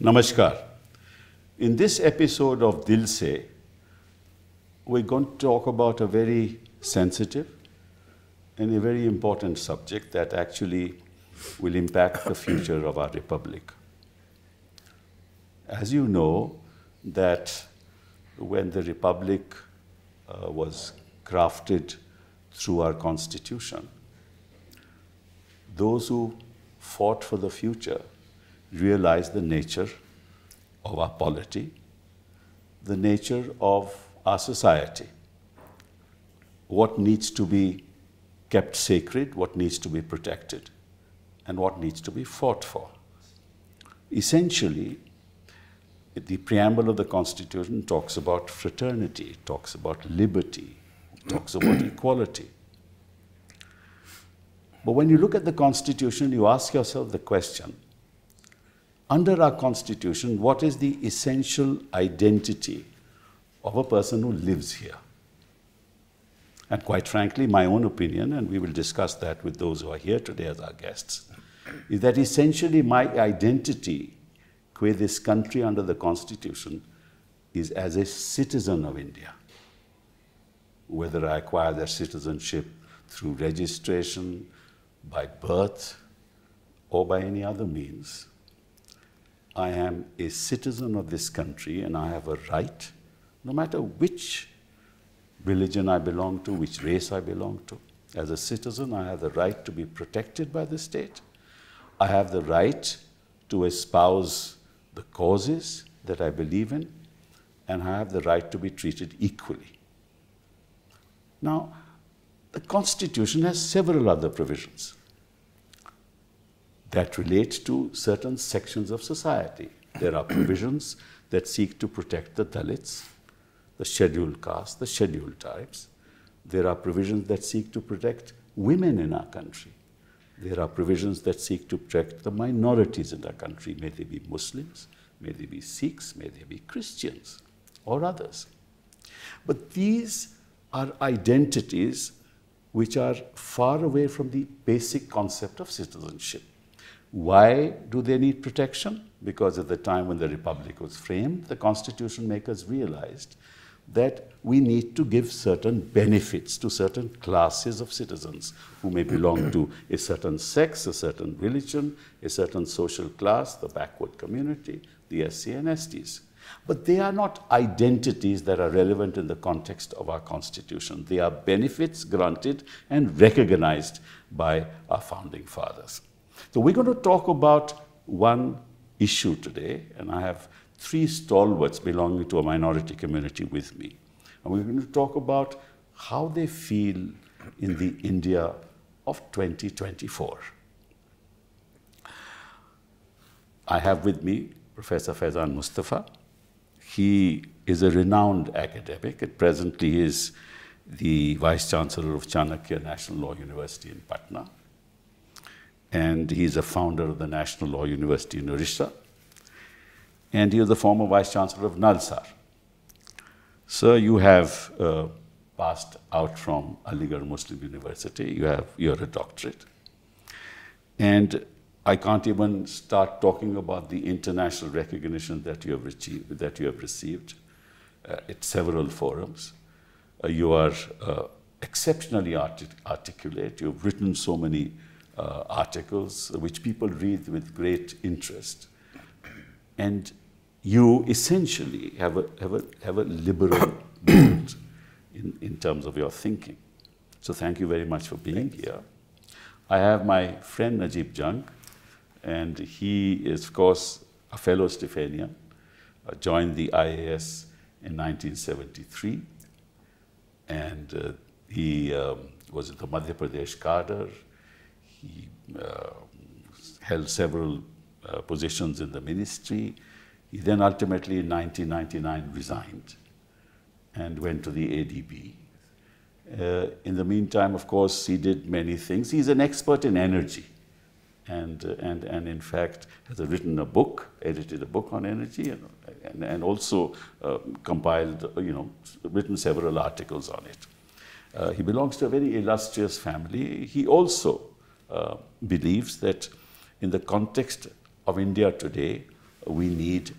Namaskar. In this episode of Dil Se, we're going to talk about a very sensitive and a very important subject that actually will impact the future of our republic. As you know, that when the republic was crafted through our constitution, those who fought for the future realized the nature of our polity, the nature of our society, what needs to be kept sacred, what needs to be protected, and what needs to be fought for. Essentially, the preamble of the Constitution talks about fraternity, it talks about liberty, it talks about equality. But when you look at the Constitution, you ask yourself the question, under our Constitution, what is the essential identity of a person who lives here? And quite frankly, my own opinion, and we will discuss that with those who are here today as our guests, is that essentially my identity with this country under the Constitution is as a citizen of India. Whether I acquire that citizenship through registration, by birth, or by any other means, I am a citizen of this country and I have a right, no matter which religion I belong to, which race I belong to. As a citizen, I have the right to be protected by the state. I have the right to espouse the causes that I believe in, and I have the right to be treated equally. Now, the Constitution has several other provisions that relate to certain sections of society. There are provisions that seek to protect the Dalits, the scheduled castes, the scheduled tribes. There are provisions that seek to protect women in our country. There are provisions that seek to protect the minorities in our country. May they be Muslims, may they be Sikhs, may they be Christians, or others. But these are identities which are far away from the basic concept of citizenship. Why do they need protection? Because at the time when the Republic was framed, the Constitution makers realized that we need to give certain benefits to certain classes of citizens who may belong to a certain sex, a certain religion, a certain social class, the backward community, the SC and STs. But they are not identities that are relevant in the context of our Constitution. They are benefits granted and recognized by our founding fathers. So we're going to talk about one issue today, and I have three stalwarts belonging to a minority community with me. And we're going to talk about how they feel in the India of 2024. I have with me Professor Faizan Mustafa. He is a renowned academic. At present, he is the Vice Chancellor of Chanakya National Law University in Patna. And he is a founder of the National Law University in Orissa. And he is the former Vice Chancellor of Nalsar. Sir, you have passed out from Aligarh Muslim University. You're a doctorate. And I can't even start talking about the international recognition that you have received at several forums. You are exceptionally articulate. You've written so many articles which people read with great interest. And you essentially have a liberal mood in terms of your thinking. So thank you very much for being here. I have my friend Najib Jung, and he is, of course, a fellow Stephanian, joined the IAS in 1973, and he was in the Madhya Pradesh cadre. He held several positions in the ministry. He then ultimately in 1999 resigned and went to the ADB. In the meantime, of course, he did many things. He's an expert in energy and in fact has written a book, edited a book on energy and also compiled, written several articles on it. He belongs to a very illustrious family. He also believes that in the context of India today, we need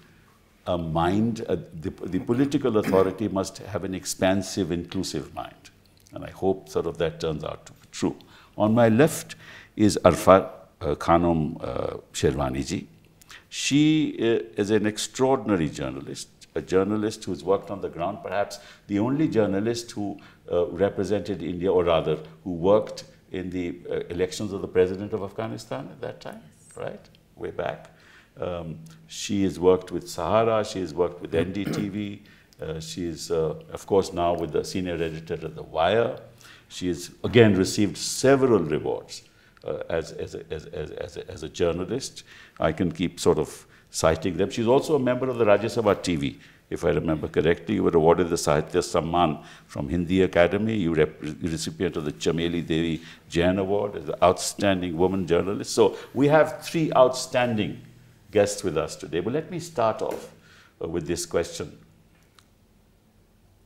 a mind, the political authority must have an expansive, inclusive mind. And I hope sort of that turns out to be true. On my left is Arfa Khanum Sherwani ji. She is an extraordinary journalist, a journalist who's worked on the ground, perhaps the only journalist who represented India, or rather, who worked in the elections of the president of Afghanistan at that time, right, way back. She has worked with Sahara, she has worked with NDTV, she is, of course, now with the senior editor of The Wire. She has, again, received several rewards as a journalist. I can keep sort of citing them. She's also a member of the Rajya Sabha TV. If I remember correctly, you were awarded the Sahitya Samman from Hindi Academy. You were recipient of the Chameli Devi Jain Award as an outstanding woman journalist. So we have three outstanding guests with us today. But let me start off with this question.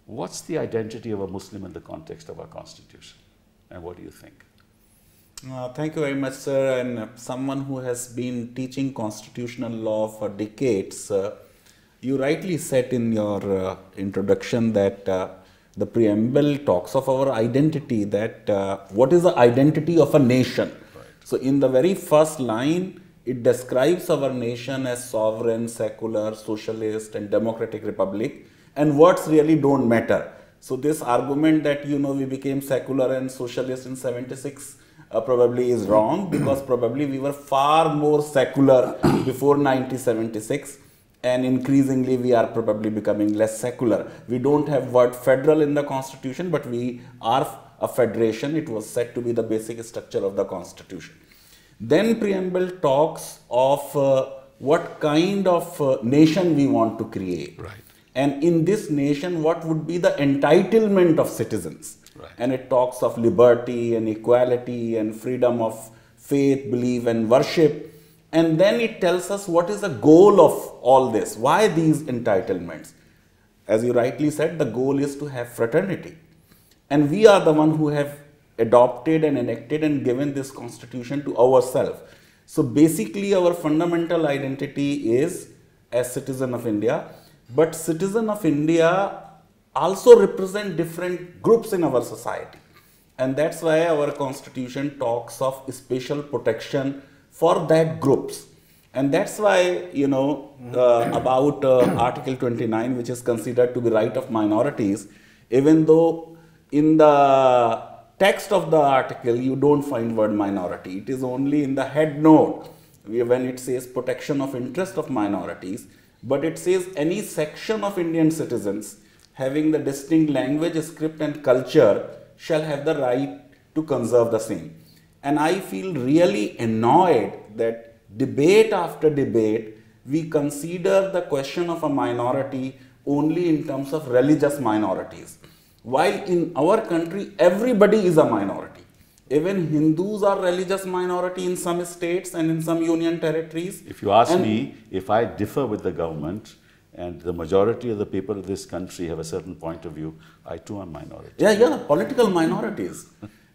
What's the identity of a Muslim in the context of our constitution? And what do you think? Thank you very much, sir. And someone who has been teaching constitutional law for decades, you rightly said in your introduction that the preamble talks of our identity, that what is the identity of a nation? Right. So in the very first line, it describes our nation as sovereign, secular, socialist and democratic republic, and words really don't matter. So this argument that, you know, we became secular and socialist in 76 probably is wrong, because probably we were far more secular before 1976, and increasingly we are probably becoming less secular. We don't have word federal in the constitution, but we are a federation. It was said to be the basic structure of the constitution. Then preamble talks of what kind of nation we want to create. Right. And in this nation, what would be the entitlement of citizens? Right. And it talks of liberty and equality and freedom of faith, belief and worship. And then it tells us what is the goal of all this. Why these entitlements? As you rightly said, the goal is to have fraternity. And we are the one who have adopted and enacted and given this constitution to ourselves. So basically our fundamental identity is as citizen of India. But citizen of India also represent different groups in our society. And that's why our constitution talks of special protection for that groups. And that's why, you know, about Article 29, which is considered to be right of minorities, even though in the text of the article, you don't find word minority. It is only in the head note when it says protection of interest of minorities, but it says any section of Indian citizens having the distinct language, script and culture shall have the right to conserve the same. And I feel really annoyed that debate after debate, we consider the question of a minority only in terms of religious minorities. While in our country, everybody is a minority. Even Hindus are religious minority in some states and in some union territories. If you ask me, if I differ with the government and the majority of the people of this country have a certain point of view, I too am minority. Yeah, political minorities.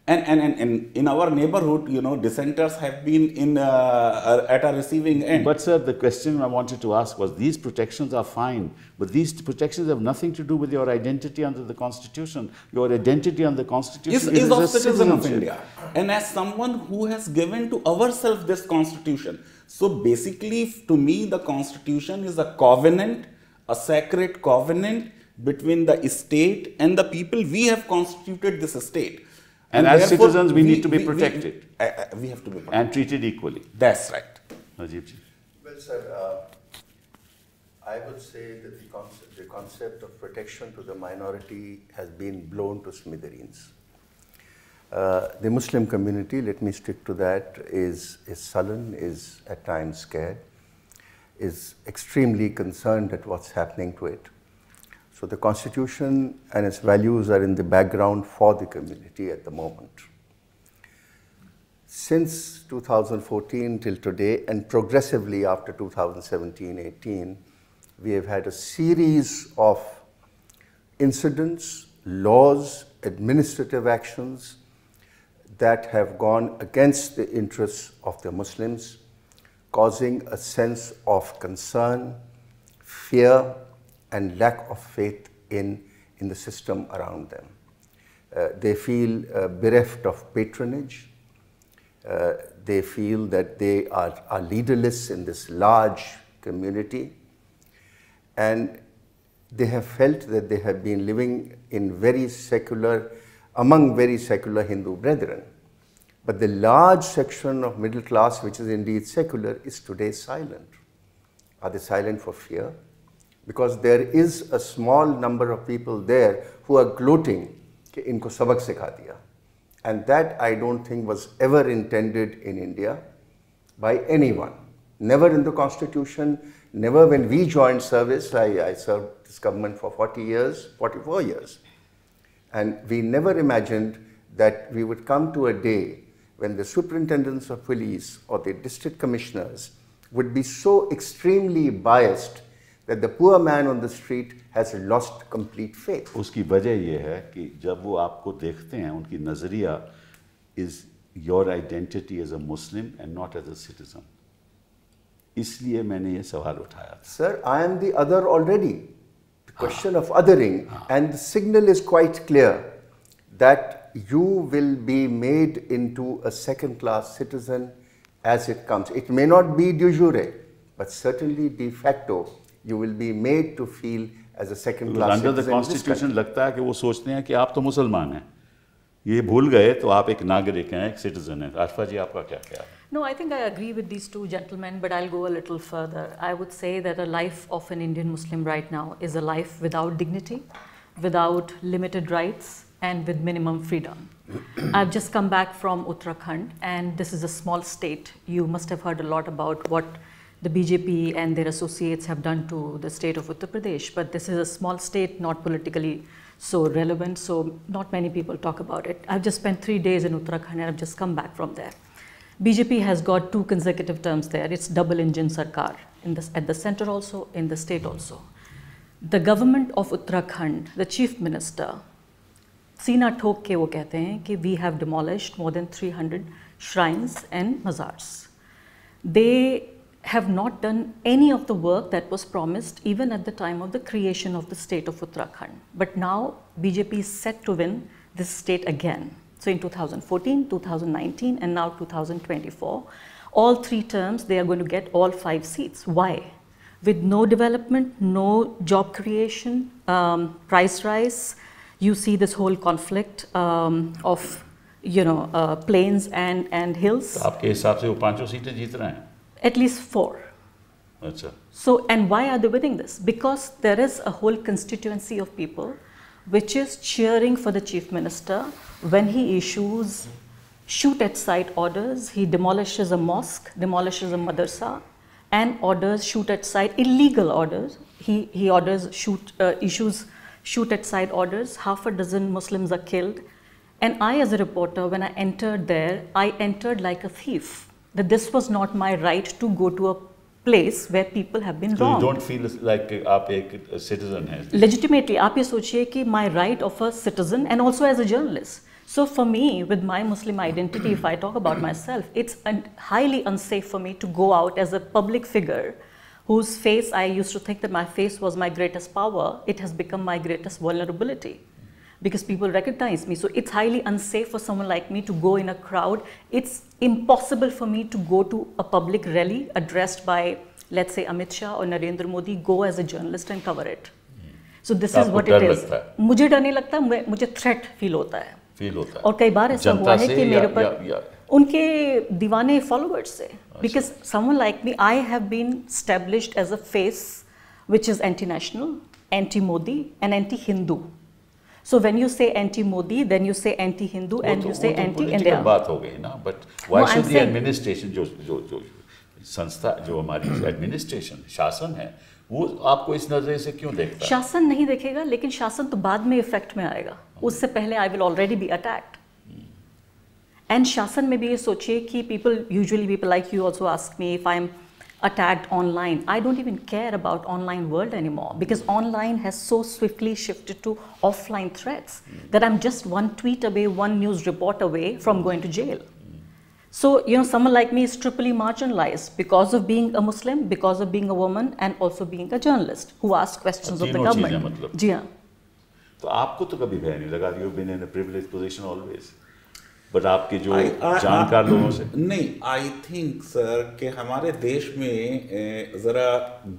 And in our neighborhood, you know, dissenters have been in at a receiving end. But sir, the question I wanted to ask was, these protections are fine, but these protections have nothing to do with your identity under the Constitution. Your identity under the Constitution is of citizen of India. And as someone who has given to ourselves this Constitution. So basically, to me, the Constitution is a covenant, a sacred covenant between the state and the people. We have constituted this state. And as citizens, we need to be protected. We have to be protected. And treated equally. That's right. Najib ji. Well, sir, I would say that the concept of protection to the minority has been blown to smithereens. The Muslim community, let me stick to that, is sullen, is at times scared, is extremely concerned at what's happening to it. So the Constitution and its values are in the background for the community at the moment. Since 2014 till today, and progressively after 2017-18, we have had a series of incidents, laws, administrative actions that have gone against the interests of the Muslims, causing a sense of concern, fear, and lack of faith in the system around them. They feel bereft of patronage. They feel that they are leaderless in this large community, and they have felt that they have been living in among very secular Hindu brethren. But the large section of middle class, which is indeed secular, is today silent. Are they silent for fear? Because there is a small number of people there who are gloating कि इनको सबक सिखा दिया. And that I don't think was ever intended in India by anyone. Never in the constitution, never when we joined service. I served this government for 44 years. And we never imagined that we would come to a day when the superintendents of police or the district commissioners would be so extremely biased that the poor man on the street has lost complete faith. उसकी वजह ये है कि जब वो आपको देखते हैं, उनकी नज़रिया is your identity as a Muslim and not as a citizen. इसलिए मैंने ये सवाल उठाया. Sir, I am the other already. The question of othering, and the signal is quite clear that you will be made into a second-class citizen as it comes. It may not be de jure, but certainly de facto, you will be made to feel as a second-class citizen. Under the constitution लगता है कि वो सोचते हैं कि आप तो मुसलमान हैं, ये भूल गए तो आप एक नागरिक हैं, एक सिटीजन हैं. आशफा जी, आपका क्या ख्याल है? No, I think I agree with these two gentlemen, but I'll go a little further. I would say that a life of an Indian Muslim right now is a life without dignity, without limited rights, and with minimum freedom. I've just come back from Uttarakhand, and this is a small state. You must have heard a lot about what the BJP and their associates have done to the state of Uttar Pradesh, but this is a small state, not politically so relevant, so not many people talk about it. I've just spent 3 days in Uttarakhand, and I've just come back from there. BJP has got 2 consecutive terms there. It's double engine sarkar at the center also, in the state also. The government of Uttarakhand, the chief minister, सीना ठोक के वो कहते हैं कि we have demolished more than 300 shrines and mazars. They have not done any of the work that was promised even at the time of the creation of the state of Uttarakhand. But now BJP is set to win this state again. So in 2014, 2019, and now 2024, all 3 terms, they are going to get all 5 seats. Why? With no development, no job creation, price rise, you see this whole conflict of, plains and hills. तो आपके हिसाब से वो 5 सीटें जीत रहे हैं? At least 4. अच्छा. So, and why are they winning this? Because there is a whole constituency of people which is cheering for the chief minister when he issues shoot at sight orders. He demolishes a mosque, demolishes a madrasa, and orders shoot at sight illegal orders. He orders issues shoot at sight orders. Half a dozen Muslims are killed. And I, as a reporter, when I entered there, I entered like a thief. That this was not my right to go to a place where people have been wrong. So you don't feel like आप एक citizen हैं? Legitimately, आप ये सोचिए कि my right of a citizen and also as a journalist. So for me, with my Muslim identity, if I talk about myself, it's highly unsafe for me to go out as a public figure whose face, I used to think that my face was my greatest power. It has become my greatest vulnerability because people recognize me. So it's highly unsafe for someone like me to go in a crowd. It's impossible for me to go to a public rally addressed by, let's say, Amit Shah or Narendra Modi, go as a journalist and cover it. So this is what it is. मुझे डर नहीं लगता, मुझे threat feel होता है. और कई बार ऐसा हुआ है कि मेरे ऊपर उनके दीवाने followers से. Because someone like me, I have been established as a face which is anti-national, anti-Modi and anti-Hindu. So when you say anti-Modi, then you say anti-Hindu and you say anti-India. बात हो गई ना, but why should the administration जो संस्था जो हमारी administration शासन है वो आपको इस नजरिए से क्यों देखता है? शासन नहीं देखेगा, लेकिन शासन तो बाद में इफेक्ट में आएगा. उससे पहले I will already be attacked. And शासन में भी ये सोचिए कि people like you also ask me if I'm attacked online. I don't even care about online world anymore because online has so swiftly shifted to offline threats that I'm just one tweet away, one news report away from going to jail. So, you know, someone like me is triply marginalized because of being a Muslim, because of being a woman, and also being a journalist who asks questions of the government. मतलब। जी हाँ। तो आपको तो कभी भय नहीं लगा? You been in a privileged position always, but आपके जो जानकार लोगों से नहीं, आई थिंक सर कि हमारे देश में ज़रा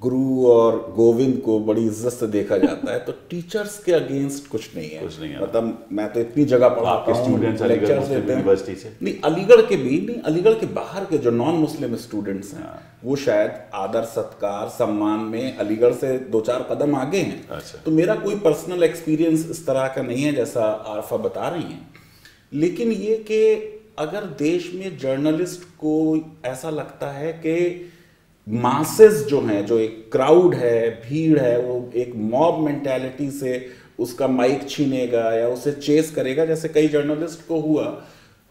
गुरु और गोविंद को बड़ी इज्जत से देखा जाता है, तो टीचर्स के अगेंस्ट कुछ नहीं है। मतलब मैं तो इतनी जगह पढ़ाता हूँ, स्टूडेंट्स अलीगढ़ मुस्लिम यूनिवर्सिटी से, नहीं अलीगढ़ के भी नहीं, अलीगढ़ के बाहर के जो नॉन मुस्लिम स्टूडेंट्स हैं वो शायद आदर सत्कार सम्मान में अलीगढ़ से 2-4 कदम आगे हैं। अच्छा। तो मेरा कोई पर्सनल एक्सपीरियंस इस तरह का नहीं है जैसा आरफा बता रही हैं, लेकिन ये कि अगर देश में जर्नलिस्ट को ऐसा लगता है कि मासेस जो हैं, जो एक क्राउड है, भीड़ है, वो एक मॉब मेंटालिटी से उसका माइक छीनेगा या उसे चेस करेगा जैसे कई जर्नलिस्ट को हुआ,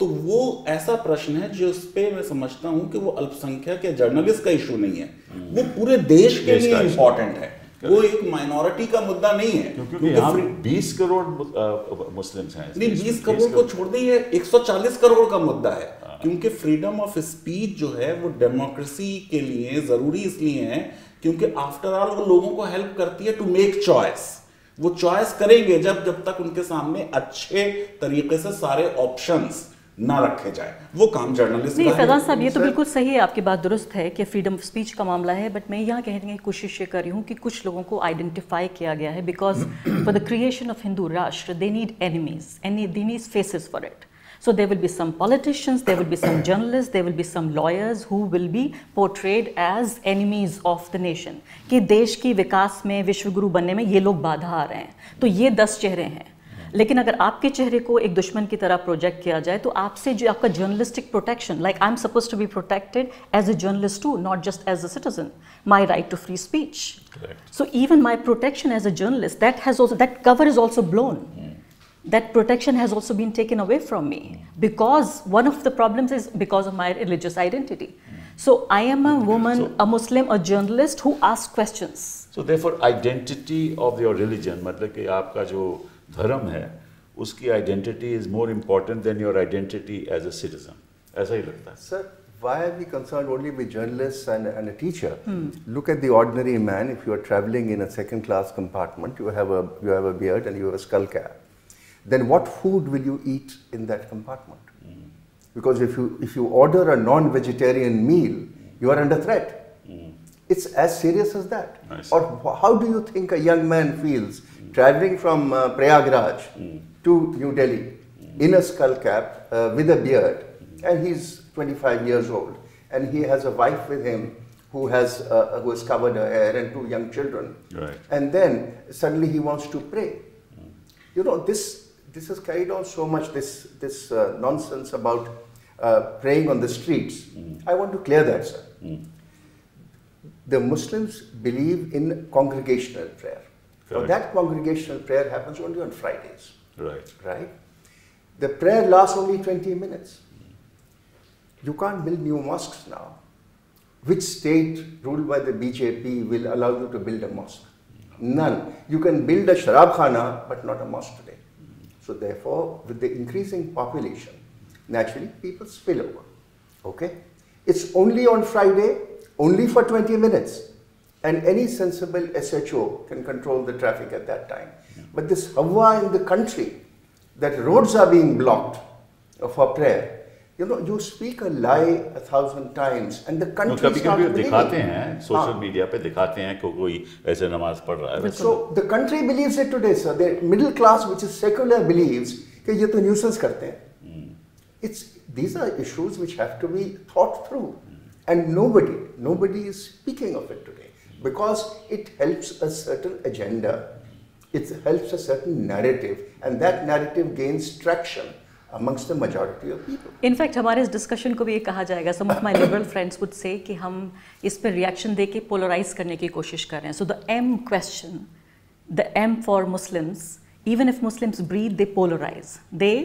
तो वो ऐसा प्रश्न है जिस पे मैं समझता हूं कि वो अल्पसंख्यक या जर्नलिस्ट का इशू नहीं है, वो पूरे देश के लिए इंपॉर्टेंट है, वो एक माइनॉरिटी का मुद्दा नहीं है। क्योंकि यहाँ 20 करोड़ मुस्लिम्स हैं। नहीं, 20 करोड़ को छोड़ दीजिए, 140 करोड़ का मुद्दा है, क्योंकि फ्रीडम ऑफ स्पीच जो है वो डेमोक्रेसी के लिए जरूरी इसलिए है क्योंकि आफ्टर ऑल वो लोगों को हेल्प करती है टू मेक चॉइस। वो चॉइस करेंगे जब तक उनके सामने अच्छे तरीके से सारे ऑप्शंस ना रखे जाए, वो काम जर्नलिस्ट नहीं। का है। फैजान साहब, ये तो बिल्कुल सही है, आपकी बात दुरुस्त है कि फ्रीडम ऑफ स्पीच का मामला है, बट मैं यहाँ कहने की कोशिश ये कर रही हूँ कि कुछ लोगों को आइडेंटिफाई किया गया है because for the creation of Hindu Rashtra they need enemies and they need faces for it. So there will be some politicians, there will be some journalists, there will be some lawyers who will be portrayed as enemies of the nation. कि देश की विकास में, विश्वगुरु बनने में ये लोग बाधा आ रहे हैं, तो ये 10 चेहरे हैं। लेकिन अगर आपके चेहरे को एक दुश्मन की तरह प्रोजेक्ट किया जाए तो आपसे जो आपका journalistic protection, like I am suppose to be protected as a journalist too, not just as a citizen, my right to free speech. So even my protection as a journalist, that cover is also blown. That protection has also been taken away from me because one of the problems is because of my religious identity. So I am a woman, a Muslim, a journalist who asks questions. So therefore identity of your religion, मतलब कि आपका जो धर्म है उसकी identity is more important than your identity as a citizen. ऐसा ही लगता है। Sir, why are we concerned only with journalists and a teacher? Look at the ordinary man. If you are traveling in a second-class compartment, you have a beard and you have a skull cap. Then what food will you eat in that compartment? Because if you order a non-vegetarian meal, you are under threat. It's as serious as that. Nice. Or how do you think a young man feels traveling from Prayagraj to New Delhi in a skull cap with a beard, and he's 25 years old, and he has a wife with him who has covered her hair and 2 young children, right. And then suddenly he wants to pray. You know, this has carried on so much, this nonsense about praying on the streets. I want to clear that, sir. The Muslims believe in congregational prayer. Now that congregational prayer happens only on Fridays. Right. Right? The prayer lasts only 20 minutes. You can't build new mosques now. Which state ruled by the BJP will allow you to build a mosque? None. You can build a sharab khana, but not a mosque today. So therefore, with the increasing population, naturally people spill over. Okay? It's only on Friday, only for 20 minutes. And any sensible SHO can control the traffic at that time. But this hawa in the country, that roads are being blocked for prayer, you know, you speak a lie 1,000 times and the country starts believing. दिखाते हैं social media पे, दिखाते हैं कि कोई ऐसे नमाज पढ़ रहा है। So the country believes it today, sir. The middle class, which is secular, believes कि ये तो nuisance करते हैं. These are issues which have to be thought through, and nobody is speaking of it today because it helps a certain agenda, it helps a certain narrative, and that narrative gains traction amongst the majority of people. In fact, हमारे इस discussion को भी ये कहा जाएगा, some of my liberal friends would say कि हम इस पर रिएक्शन दे के पोलराइज करने की कोशिश कर रहे हैं. So the M question, the M for Muslims, even if Muslims breathe, they polarize. They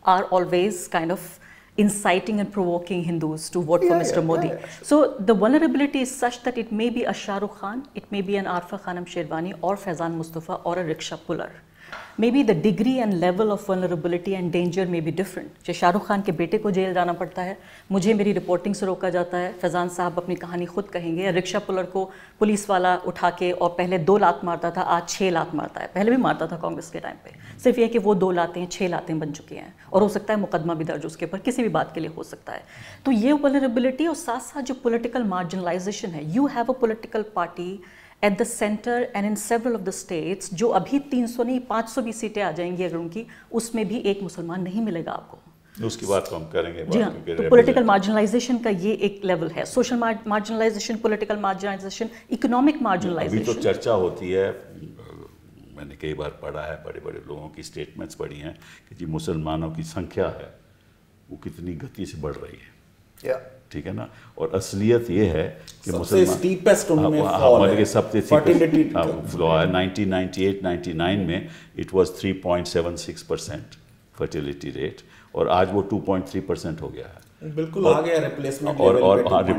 are always kind of inciting and provoking Hindus to vote for Mr. Modi. So the vulnerability is such that it may be a Shah Rukh Khan, it may be an Arfa Khanum Sherwani or Faizan Mustafa or a rickshaw puller. May be the degree and level of vulnerability and danger may be different. जैसे शाहरुख खान के बेटे को jail जाना पड़ता है, मुझे मेरी reporting से रोका जाता है, फैज़ान साहब अपनी कहानी खुद कहेंगे, या रिक्शा पुलर को पुलिस वाला उठा के और पहले 2 लात मारता था, आज 6 लात मारता है, पहले भी मारता था कांग्रेस के टाइम पे। सिर्फ ये कि वो 2 लातें 6 लातें बन चुकी हैं, और हो सकता है मुकदमा भी दर्ज उसके ऊपर, किसी भी बात के लिए हो सकता है। तो ये वल्नरेबिलिटी और साथ साथ जो पॉलिटिकल मार्जिनलाइजेशन है, you have a political party at the centre and in several of the states, जो अभी 300 नहीं 500 भी सीटें आ जाएंगी अगर उनकी, उसमें भी एक मुसलमान नहीं मिलेगा आपको। उसकी बात को हम करेंगे। जी हाँ, तो पॉलिटिकल मार्जिनलाइजेशन का ये एक लेवल है, social marginalisation, political marginalisation, economic marginalisation. अभी तो चर्चा होती है, मैंने कई बार पढ़ा है, बड़े बड़े लोगों की स्टेटमेंट्स पढ़ी हैं कि जी मुसलमानों की संख्या है वो कितनी गति से बढ़ रही है। ठीक है ना, और असलियत ये है कि मुसलमान स्टीपेस्ट उनमें फॉल है, सबसे फर्टिलिटी फ्लॉ है। 1998-99 में इट वाज 3.76% फर्टिलिटी रेट, और आज वो 2.3% हो गया है। बिल्कुल आ गया रिप्लेसमेंट और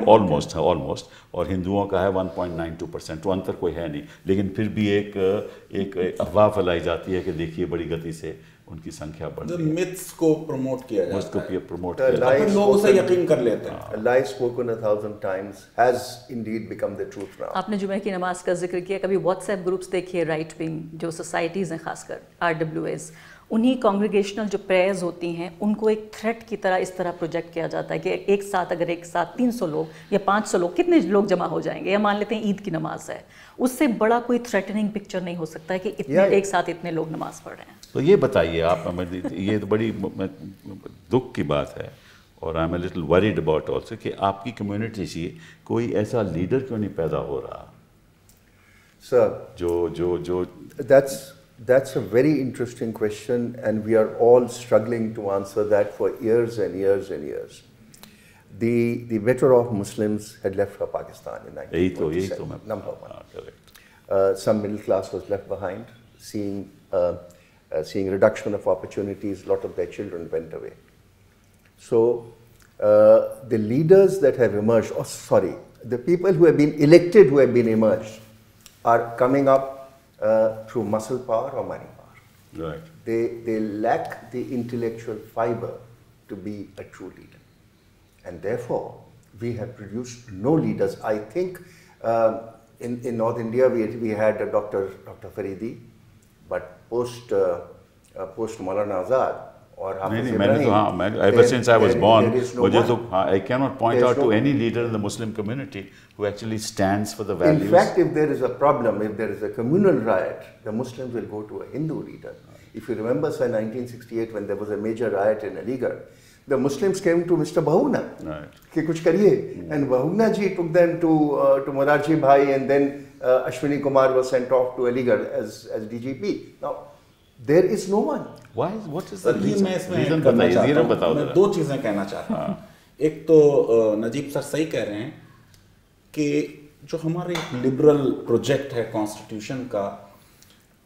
ऑलमोस्ट है, ऑलमोस्ट। और हिंदुओं का है 1.92%, तो अंतर कोई है नहीं। लेकिन फिर भी एक अफवाह फैलाई जाती है कि देखिए बड़ी गति से उनकी संख्या बढ़ रही है। मिथ्स को प्रमोट किया जाता है, प्रमोट किया जाता है, लोग उसे यकीन कर लेते हैं। A lie spoken 1,000 times has indeed become the truth now. आपने जुमे की नमाज का जिक्र किया, कभी व्हाट्सएप ग्रुप्स देखिए राइट विंग जो सोसाइटीज़ हैं, खासकर RWAs, उन्हीं कांग्रेगेशनल जो प्रेयर्स होती हैं उनको एक थ्रेट की तरह इस तरह प्रोजेक्ट किया जाता है कि एक साथ अगर एक साथ 300 लोग या 500 लोग, कितने लोग जमा हो जाएंगे, या मान लेते हैं ईद की नमाज है, उससे बड़ा कोई थ्रेटनिंग पिक्चर नहीं हो सकता है कि इतने एक साथ इतने लोग नमाज पढ़ रहे हैं। तो ये बताइए आप हमें, ये तो बड़ी दुख की बात है, और I am a little worried about also कि आपकी कम्युनिटी से कोई ऐसा लीडर क्यों नहीं पैदा हो रहा Sir, जो that's a very interesting question, and we are all struggling to answer that for years and years and years. The better off Muslims had left for Pakistan in 1947, number one. correct. Some middle class was left behind, seeing reduction of opportunities, a lot of their children went away. So the leaders that have emerged, the people who have been elected, who have been emerged, are coming up through muscle power or money power. Right. They lack the intellectual fiber to be a true leader. And therefore, we have produced no leaders. I think in North India, we had Dr. Faridi, but post Maulana Azad or Hafiz Ibrahim, ever since I was born, I cannot point out to any leader in the Muslim community who actually stands for the values. In fact, if there is a problem, if there is a communal riot, the Muslims will go to a Hindu leader. If you remember, sir, 1968, when there was a major riot in Aligarh, the Muslims came to Mr. Bahuguna, कि कुछ करिए, and Bahuguna ji took them to Morarji Bhai, and then Ashwini Kumar was sent off to Aligarh as DGP. Now, there is no one. What is the reason? मैं इसमें करना चाहता हूँ, मैं 2 चीज़ें कहना चाहता हूँ। एक तो नजीब सर सही कह रहे हैं कि जो हमारे लिबरल प्रोजेक्ट है कॉन्स्टिट्यूशन का,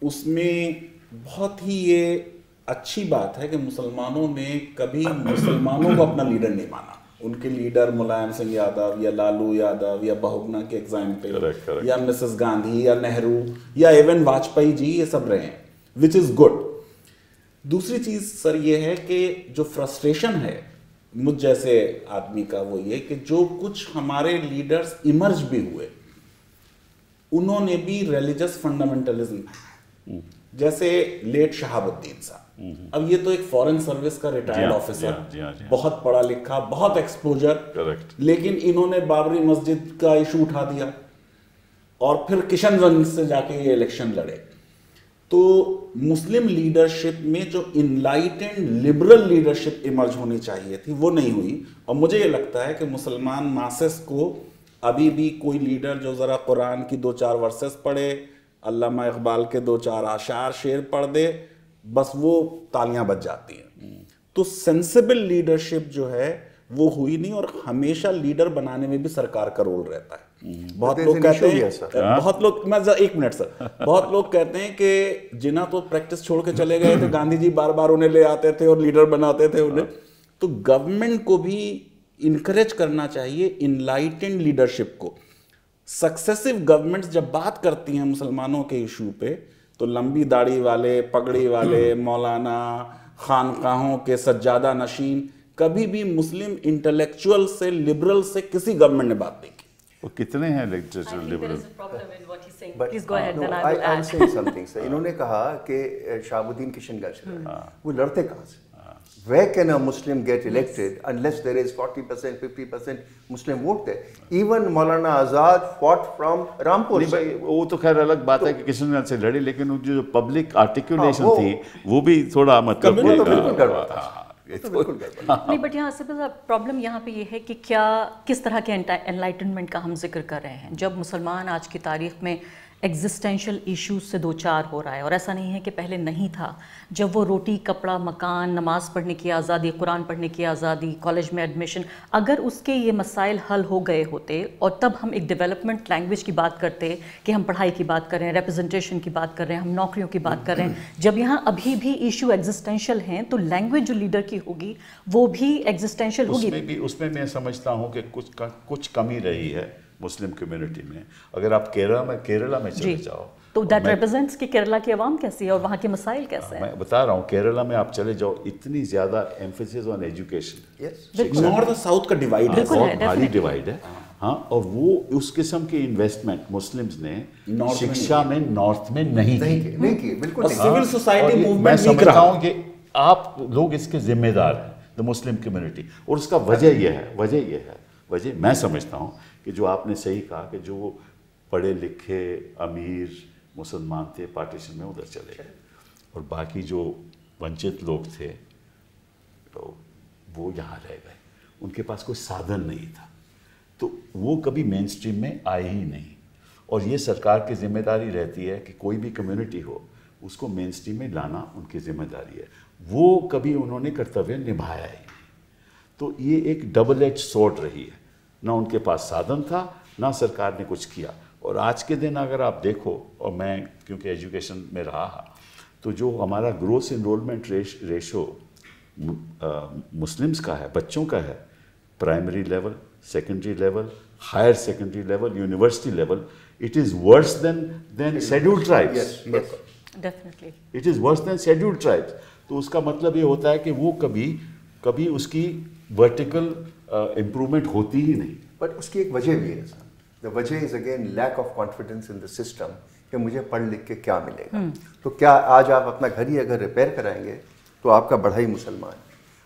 उसमें बहुत ही ये अच्छी बात है कि मुसलमानों ने कभी मुसलमानों को अपना लीडर नहीं माना। उनके लीडर मुलायम सिंह यादव या लालू यादव या बहुगुना के एग्जाम्पल, या मिसेस गांधी या नेहरू या इवन वाजपेयी जी, ये सब रहे हैं, विच इज़ गुड। दूसरी चीज़ सर ये है कि जो फ्रस्ट्रेशन है मुझ जैसे आदमी का, वो ये कि जो कुछ हमारे लीडर्स इमर्ज भी हुए, उन्होंने भी रिलीजियस फंडामेंटलिज्म, जैसे लेट शहाबुद्दीन साहब, अब ये तो एक फॉरेन सर्विस का रिटायर्ड ऑफिसर, बहुत पढ़ा लिखा, बहुत एक्सपोजर, लेकिन इन्होंने बाबरी मस्जिद का इशू उठा दिया और फिर किशनगंज से जाके ये इलेक्शन लड़े। तो मुस्लिम लीडरशिप में जो इनलाइटेंड लिबरल लीडरशिप इमर्ज होनी चाहिए थी, वो नहीं हुई। और मुझे ये लगता है कि मुसलमान मासेस को अभी भी कोई लीडर जो ज़रा कुरान की 2-4 वर्सेस पढ़े, अल्लामा इकबाल के 2-4 आशार शेर पढ़ दे, बस वो तालियां बज जाती हैं। तो सेंसिबल लीडरशिप जो है वो हुई नहीं, और हमेशा लीडर बनाने में भी सरकार का रोल रहता है। बहुत लोग कहते हैं, बहुत लोग, मैं 1 मिनट सर, बहुत लोग कहते हैं कि जिन्ना तो प्रैक्टिस छोड़ के चले गए थे, गांधी जी बार बार उन्हें ले आते थे और लीडर बनाते थे उन्हें। तो गवर्नमेंट को भी इनकरेज करना चाहिए इनलाइटेंड लीडरशिप को। सक्सेसिव गवर्नमेंट्स जब बात करती हैं मुसलमानों के इशू पे, तो लंबी दाढ़ी वाले, पगड़ी वाले मौलाना, खानकाहों के सज्जादा नशीन, कभी भी मुस्लिम इंटेलेक्चुअल से, लिबरल से किसी गवर्नमेंट ने बात नहीं की। वो कितने हैं लिटरेचर लिबरल? इन्होंने कहा कि शहाबुद्दीन किशनगंज से वो लड़ते कहाँ से? Where can a Muslim get elected unless there is 40%, 50% Muslim vote there? Even Maulana Azad fought from Rampur. नहीं भाई, वो तो खैर अलग बात है कि किशनगंज से लड़ी, लेकिन वो जो पब्लिक आर्टिकुलेशन थी वो भी थोड़ा मतलब बिल्कुल गड़बड़ था। नहीं, बट यहाँ से प्रॉब्लम यहाँ पे ये है कि किस तरह के एनलाइटनमेंट का हम जिक्र कर रहे हैं, जब मुसलमान आज की तारीख में एग्जिस्टेंशियल इश्यूज से दो चार हो रहा है। और ऐसा नहीं है कि पहले नहीं था, जब वो रोटी, कपड़ा, मकान, नमाज पढ़ने की आज़ादी, कुरान पढ़ने की आज़ादी, कॉलेज में एडमिशन, अगर उसके ये मसाइल हल हो गए होते और तब हम एक डेवलपमेंट लैंग्वेज की बात करते कि हम पढ़ाई की बात कर रहे हैं, रिप्रेजेंटेशन की बात कर रहे हैं, हम नौकरियों की बात कर रहे हैं, जब यहाँ अभी भी इशू एग्जिस्टेंशियल हैं तो लैंग्वेज जो लीडर की होगी वो भी एग्जिस्टेंशियल होगी। उसमें मैं समझता हूँ कि कुछ कमी रही है मुस्लिम कम्युनिटी में। अगर आप केरला में चले जाओ तो दैट रिप्रेजेंट्स कि केरला की आवाम कैसी है और वहाँ के मसाइल कैसे हैं। मैं बता रहा हूँ, केरला में आप चले जाओ, इतनी ज्यादा एम्फेसिस ऑन एजुकेशन, नॉर्थ और साउथ का डिवाइड है, बहुत भारी डिवाइड है। हाँ, और वो उस किस्म की इन्वेस्टमेंट मुस्लिम्स ने शिक्षा में नॉर्थ में नहीं की, बिल्कुल। सिविल सोसाइटी मूवमेंट मैं समझता हूँ कि आप लोग इसके जिम्मेदार हैं, द मुस्लिम कम्युनिटी। और उसका वजह मैं समझता हूँ कि जो आपने सही कहा कि जो पढ़े लिखे अमीर मुसलमान थे पार्टीशन में उधर चले गए और बाकी जो वंचित लोग थे तो वो यहाँ रह गए, उनके पास कोई साधन नहीं था, तो वो कभी मेन स्ट्रीम में आए ही नहीं। और ये सरकार की जिम्मेदारी रहती है कि कोई भी कम्युनिटी हो उसको मेन स्ट्रीम में लाना उनकी जिम्मेदारी है, वो कभी उन्होंने कर्तव्य निभाया ही नहीं। तो ये एक डबल एज स्वॉर्ड रही है, ना उनके पास साधन था ना सरकार ने कुछ किया। और आज के दिन अगर आप देखो, और मैं क्योंकि एजुकेशन में रहा, तो जो हमारा ग्रोस इनरोलमेंट रेशो मुस्लिम्स का है, बच्चों का है, primary level, secondary level, higher secondary level, university level, it is worse than scheduled tribes. Definitely it is worse than scheduled tribes. तो उसका मतलब ये होता है कि वो कभी उसकी वर्टिकल इम्प्रूवमेंट होती ही नहीं। बट उसकी एक वजह भी है, द वजह is again lack of confidence in the system कि मुझे पढ़ लिख के क्या मिलेगा। तो क्या आज आप अपना घर ही अगर रिपेयर कराएंगे तो आपका बढ़ई मुसलमान,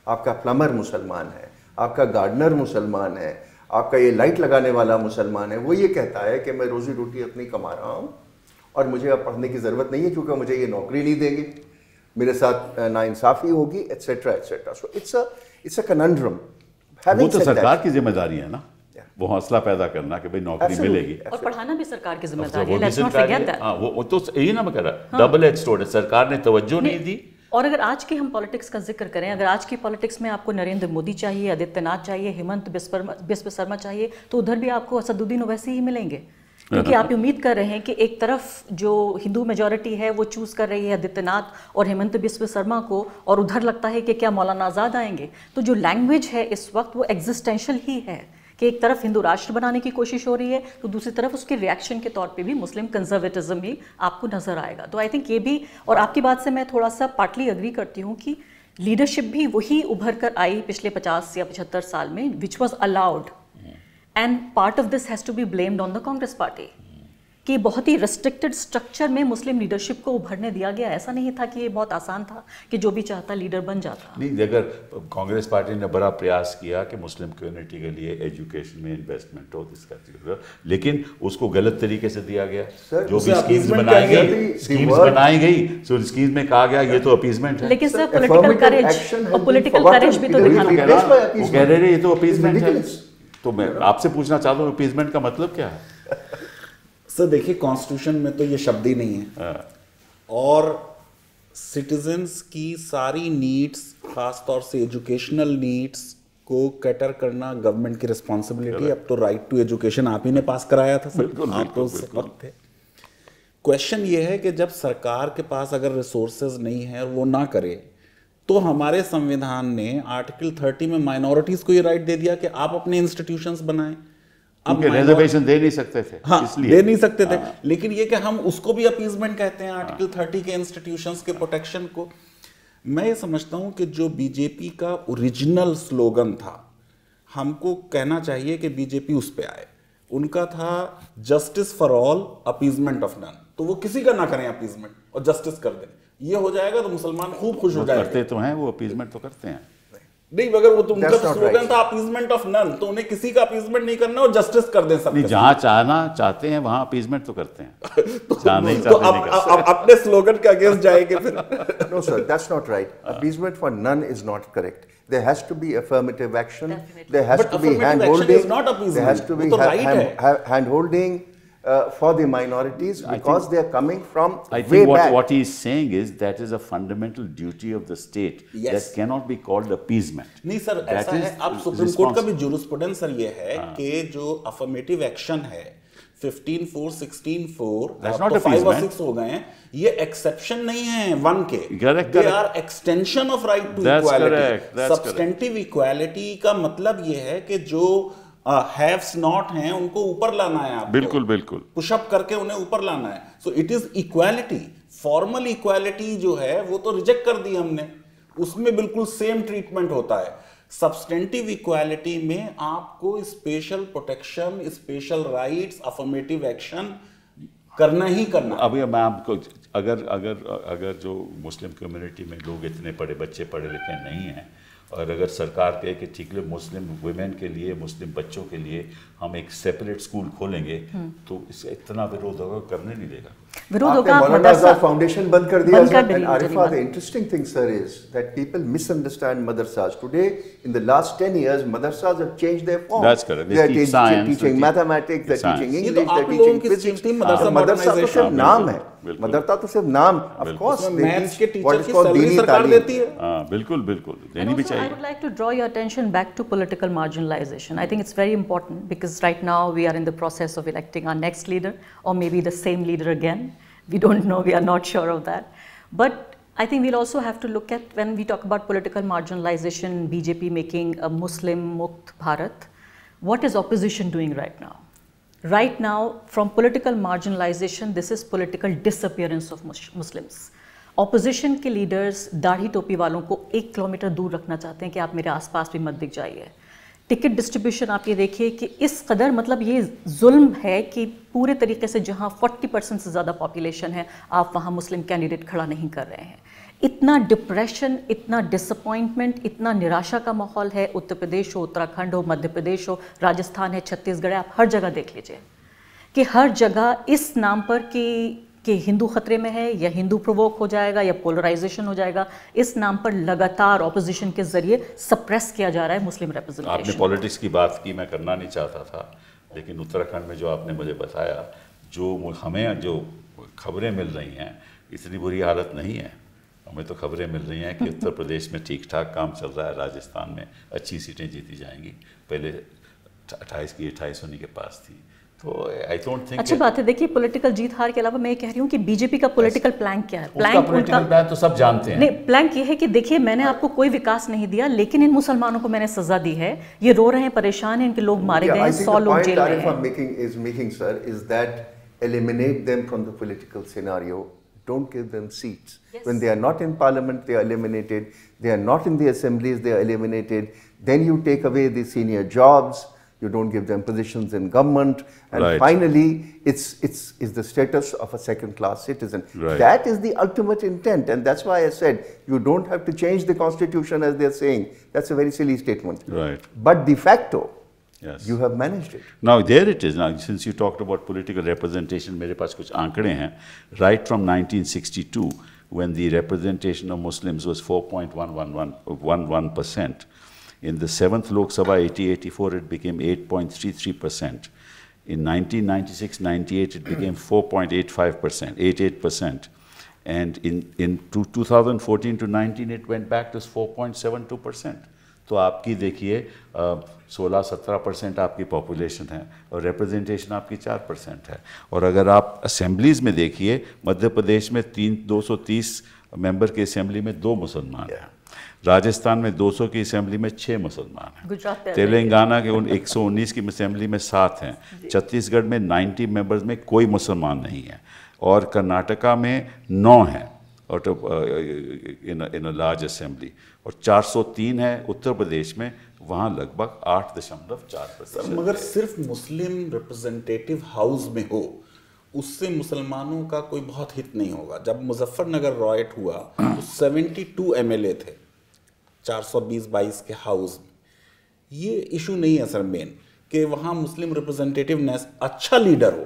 आपका प्लम्बर मुसलमान है, आपका गार्डनर मुसलमान है, आपका ये लाइट लगाने वाला मुसलमान है, वो ये कहता है कि मैं रोजी रोटी अपनी कमा रहा हूँ और मुझे अब पढ़ने की ज़रूरत नहीं है क्योंकि मुझे ये नौकरी नहीं देंगे, मेरे साथ नाइंसाफ़ी होगी, etcetera etcetera. So it's a conundrum. वो तो सरकार की जिम्मेदारी है ना, वो हौसला पैदा करना कि भाई नौकरी मिलेगी, और पढ़ाना भी सरकार की जिम्मेदारी है। Let's not forget that. वो तो यही ना मैं कह रहा, डबल एज स्वॉर्ड है, सरकार ने तवज्जो नहीं दी। और अगर आज की हम पॉलिटिक्स का जिक्र करें, अगर आज की पॉलिटिक्स में आपको नरेंद्र मोदी चाहिए, आदित्यनाथ चाहिए, हेमंत बिस्व शर्मा चाहिए, तो उधर भी आपको असदुद्दीन ओवैसी ही मिलेंगे, क्योंकि आप उम्मीद कर रहे हैं कि एक तरफ जो हिंदू मेजॉरिटी है वो चूज कर रही है आदित्यनाथ और हेमंत बिस्व शर्मा को, और उधर लगता है कि क्या मौलाना आज़ाद आएंगे। तो जो लैंग्वेज है इस वक्त वो एग्जिस्टेंशियल ही है कि एक तरफ हिंदू राष्ट्र बनाने की कोशिश हो रही है तो दूसरी तरफ उसके रिएक्शन के तौर पे भी मुस्लिम कंजर्वेटिज्म ही आपको नजर आएगा। तो आई थिंक ये भी, और आपकी बात से मैं थोड़ा सा पार्टली अग्री करती हूँ कि लीडरशिप भी वही उभर कर आई पिछले 50 या 75 साल में, which was allowed, and part of this has to be blamed on the Congress party कि बहुत ही रिस्ट्रिक्टेड स्ट्रक्चर में मुस्लिम लीडरशिप को उभरने दिया गया। ऐसा नहीं था कि ये बहुत आसान था कि जो भी चाहता लीडर बन जाता। नहीं, अगर कांग्रेस पार्टी ने बड़ा प्रयास किया कि मुस्लिम कम्युनिटी के लिए एजुकेशन में इन्वेस्टमेंट हो, लेकिन उसको गलत तरीके से दिया गया। जो भी स्कीम्स बनाई गई तो स्कीम्स में कहा गया ये तो अपीजमेंट है। लेकिन सर पॉलिटिकल करेज और पॉलिटिकल करेज भी तो दिखाना पड़ेगा। वो कह रहे ये तो अपीजमेंट है। तो मैं आपसे पूछना चाहता हूँ अपीजमेंट का मतलब क्या है? सर देखिए, कॉन्स्टिट्यूशन में तो ये शब्द ही नहीं है, और सिटीजन्स की सारी नीड्स, खासतौर से एजुकेशनल नीड्स को कैटर करना गवर्नमेंट की रिस्पॉन्सिबिलिटी। अब तो राइट टू एजुकेशन आप ही ने पास कराया था सर, आप तो उस वक्त थे। क्वेश्चन ये है कि जब सरकार के पास अगर रिसोर्सेज नहीं है और वो ना करे, तो हमारे संविधान ने आर्टिकल 30 में माइनॉरिटीज को ये राइट दे दिया कि आप अपने इंस्टीट्यूशंस बनाएं, क्योंकि रिजर्वेशन दे नहीं सकते थे, हाँ, इसलिए दे नहीं सकते थे। लेकिन ये कि हम उसको भी अपीजमेंट कहते हैं, आर्टिकल 30 के इंस्टीट्यूशंस के प्रोटेक्शन को। मैं ये समझता हूं कि जो बीजेपी का ओरिजिनल स्लोगन था, हमको कहना चाहिए कि बीजेपी उस पे आए। उनका था justice for all, appeasement of none. तो वो किसी का ना करें अपीजमेंट और जस्टिस कर दें, ये हो जाएगा तो मुसलमान खूब खुश हो जाएंगे। करते तो हैं, वो अपीजमेंट तो करते हैं। नहीं, मगर वो तो उनका स्लोगन था अपीजमेंट ऑफ नन, तो उन्हें किसी का अपीजमेंट नहीं करना और जस्टिस कर दें सब। जहां चाहते हैं वहां अपीजमेंट तो करते हैं, जहां नहीं तो चाहते नहीं करते। अपने स्लोगन के अगेंस्ट जाएंगे फिर। No, sir, that's not right. Appeasement for none is not correct. There has to be affirmative action. Definitely. There has But to be affirmative hand-holding. action is not appeasement. There has to be वो तो right है। hand-holding for the minorities because they are coming from I way think back. what he is saying is that is a fundamental duty of the state Yes. that cannot be called appeasement. नहीं sir, That ऐसा is है, अब supreme court का भी responsible. Jurisprudence sir ये है कि जो अफर्मेटिव एक्शन है 15(4), 16(4), That's अब not तो 5 और appeasement. 6 हो गए हैं, ये एक्सेप्शन नहीं है 1 के। Correct, they correct. Are extension of right to That's equality. correct, that's substantive equality का मतलब ये है कि जो हैव्स नॉट हैं उनको ऊपर लाना है आपको। बिल्कुल बिल्कुल। पुशअप करके उन्हें ऊपर लाना है। So it is equality. Formal equality जो है वो तो रिजेक्ट कर दी हमने, उसमें बिल्कुल सेम ट्रीटमेंट होता है। सब्सटेंटिव इक्वालिटी में आपको special protection, special rights, affirmative action करना ही करना। अभी मैं आपको अगर जो मुस्लिम कम्युनिटी में लोग इतने बच्चे पढ़े लिखे नहीं हैं, और अगर सरकार कहे कि ठीक है मुस्लिम वुमेन के लिए, मुस्लिम बच्चों के लिए हम एक सेपरेट स्कूल खोलेंगे, तो इससे इतना विरोध होगा, करने नहीं देगा। विरोध आपने होगा। मौलाना आजाद फाउंडेशन बंद कर दिया बंद कर sir. The, And Arifa, जरीमा। the interesting thing, sir, is that people misunderstand madrasas. Today, in the last 10 years, madrasas have changed their form. That's correct. They They are teach science, they teaching teach mathematics, they're science. teaching ये तो English, आप they're लोगों teaching की physics. Scheme थी, मदरसा मदरसा तो modernization। सिर्फ नाम है, बिल्कुल। मदरसा तो सिर्फ नाम। Of course, उसमें they मैथ्स teach के टीचर what is की called सैलरी दीनी सरकार तालीम। देती है। हाँ बिल्कुल बिल्कुल, And देनी भी also, I चाहिए। would like to draw your attention back to political marginalization. I think it's very important because right now we are in the process of electing our next leader, or maybe the same leader again. We don't know, we are not sure of that. But I think we'll also have to look at, when we talk about political marginalization, BJP making a Muslim Mukt Bharat, what is opposition doing right now? Right now, from political marginalization, this is political disappearance of Muslims. Opposition के leaders दाढ़ी टोपी वालों को 1 kilometre दूर रखना चाहते हैं कि आप मेरे आसपास भी मत दिख जाइए। टिकट डिस्ट्रीब्यूशन आप ये देखिए कि इस कदर, मतलब ये जुल्म है कि पूरे तरीके से जहां 40% से ज़्यादा पॉपुलेशन है, आप वहां मुस्लिम कैंडिडेट खड़ा नहीं कर रहे हैं। इतना डिप्रेशन, इतना डिसअपॉइंटमेंट, इतना निराशा का माहौल है। उत्तर प्रदेश हो, उत्तराखंड हो, मध्य प्रदेश हो, राजस्थान है, छत्तीसगढ़ है, आप हर जगह देख लीजिए कि हर जगह इस नाम पर कि हिंदू खतरे में है, या हिंदू प्रोवोक हो जाएगा, या पोलराइजेशन हो जाएगा, इस नाम पर लगातार ऑपोजिशन के जरिए सप्रेस किया जा रहा है मुस्लिम आपने रिप्रेजेंटेशन। पॉलिटिक्स की बात की, मैं करना नहीं चाहता था, लेकिन उत्तराखंड में जो आपने मुझे बताया, जो हमें जो खबरें मिल रही हैं, इतनी बुरी हालत नहीं है। हमें तो खबरें मिल रही हैं कि उत्तर प्रदेश में ठीक ठाक काम चल रहा है, राजस्थान में अच्छी सीटें जीती जाएंगी। पहले 28 की 28 होने के पास थी, तो आई डोंट थिंक। अच्छी बात है। देखिए, पॉलिटिकल जीत हार के अलावा मैं ये कह रही हूँ कि बीजेपी का पॉलिटिकल प्लान क्या है। प्लान तो सब जानते हैं। नहीं, प्लान ये है कि देखिए, मैंने आपको कोई विकास नहीं दिया, लेकिन इन मुसलमानों को मैंने सजा दी है, ये रो रहे हैं, परेशान हैं, इनके लोग मारे गए हैं, 100 लोग जेल में हैं। making, sir, is that eliminate them from the political scenario. Don't give them seats. Yes. When they are not in parliament, they are eliminated. They are not in the assemblies, they are eliminated. Then you take away the senior jobs. You don't give them positions in government. And Right. finally, it's the status of a second-class citizen. Right. That is the ultimate intent. And that's why I said, you don't have to change the constitution as they're saying. That's a very silly statement. Right. But de facto, Yes. you have managed it. Now there it is. Now since you talked about political representation, मेरे पास कुछ आंकड़े हैं. Right from 1962, when the representation of Muslims was 4.11%, in the 7th Lok Sabha 80-84 it became 8.33%. In 1996-98 it became 4.85%, 88%. And in 2014 to 19 it went back to 4.72%. तो आपकी देखिए 16-17% आपकी population है और रिप्रेजेंटेशन आपकी 4% है। और अगर आप असेंबलीज़ में देखिए, मध्य प्रदेश में 230 मेंबर की असेंबली में 2 मुसलमान हैं। राजस्थान में 200 की असेंबली में 6 मुसलमान हैं, गुजरात पे तेलंगाना के उन 119 की असेंबली में 7 हैं, छत्तीसगढ़ में 90 मेंबर्स में कोई मुसलमान नहीं है, और कर्नाटका में 9 हैं और इन अ लार्ज असेंबली, और 403 है उत्तर प्रदेश में, वहाँ लगभग 8.4%। मगर सिर्फ मुस्लिम रिप्रेजेंटेटिव हाउस में हो उससे मुसलमानों का कोई बहुत हित नहीं होगा। जब मुजफ्फरनगर रॉयट हुआ तो 72 एमएलए थे 420-22 के हाउस में। ये इशू नहीं है सर मेन कि वहाँ मुस्लिम रिप्रेजेंटेटिवनेस अच्छा लीडर हो,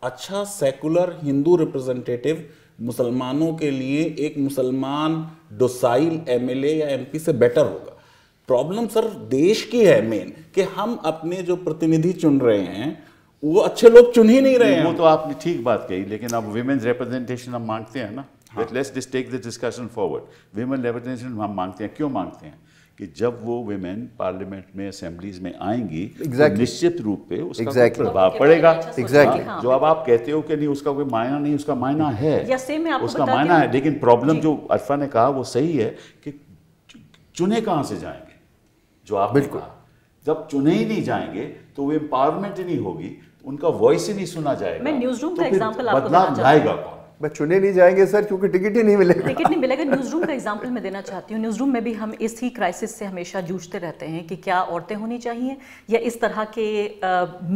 अच्छा सेकुलर हिंदू रिप्रेजेंटेटिव मुसलमानों के लिए एक मुसलमान डोसाइल एमएलए या एमपी से बेटर होगा। प्रॉब्लम सर देश की है मेन कि हम अपने जो प्रतिनिधि चुन रहे हैं वो अच्छे लोग चुन ही नहीं रहे हैं। वो तो आपने ठीक बात कही, लेकिन अब विमेन्स रिप्रेजेंटेशन हम मांगते हैं ना। Let's just take the discussion forward. Women representation हम मांगते हैं, क्यों मांगते हैं? कि जब वो विमेन पार्लियामेंट में असेंबलीज में आएंगी तो निश्चित रूप पे उसका प्रभाव पड़ेगा। जो अब आप कहते हो कि नहीं उसका कोई मायना नहीं, उसका मायना है, उसका मायना है, लेकिन प्रॉब्लम जो अरफा ने कहा वो सही है कि चुने कहाँ से जाएंगे। जो आप बिल्कुल जब चुने ही नहीं जाएंगे तो वो एम्पावरमेंट ही नहीं होगी, उनका वॉइस ही नहीं सुना जाएगा। मैं न्यूज़ रूम का एग्जांपल आपको बदलाव लाएगा कौन? बस चुने नहीं जाएंगे सर, क्योंकि टिकट ही नहीं मिलेगा। टिकट नहीं मिलेगा। न्यूज़ रूम का एग्जांपल मैं देना चाहती हूँ। न्यूज़ रूम में भी हम इस ही क्राइसिस से हमेशा जूझते रहते हैं कि क्या औरतें होनी चाहिए या इस तरह के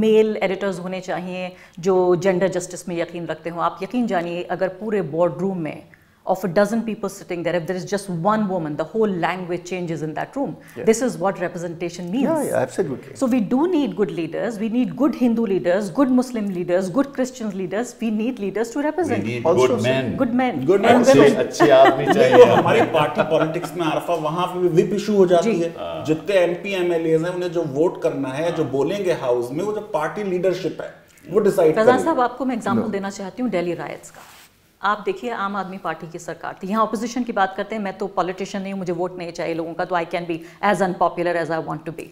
मेल एडिटर्स होने चाहिए जो जेंडर जस्टिस में यकीन रखते हो। आप यकीन जानिए अगर पूरे बोर्ड रूम में of a dozen people sitting there, if there is just one woman, the whole language changes in that room. Yes. This is what representation means. Yeah, absolutely. So we do need good leaders. We need good Hindu leaders, good Muslim leaders, good Christian leaders. We need leaders to represent. We need also good men. Good men. Good men. अच्छे आदमी चाहिए। हमारी party politics में आरफा वहाँ पे whip issue हो जाती है। जितने एमपी एमएलए हैं उन्हें जो वोट करना है, जो बोलेंगे हाउस में, वो जो पार्टी लीडरशिप है वो डिसाइड करेगी। फैजान साहब, आपको मैं एग्जांपल देना चाहती हूँ दिल्ली राइट्स का। आप देखिए आम आदमी पार्टी की सरकार थी। यहाँ ऑपोजिशन की बात करते हैं, मैं तो पॉलिटिशियन नहीं हूँ, मुझे वोट नहीं चाहिए लोगों का, तो I can be as unpopular as I want to be.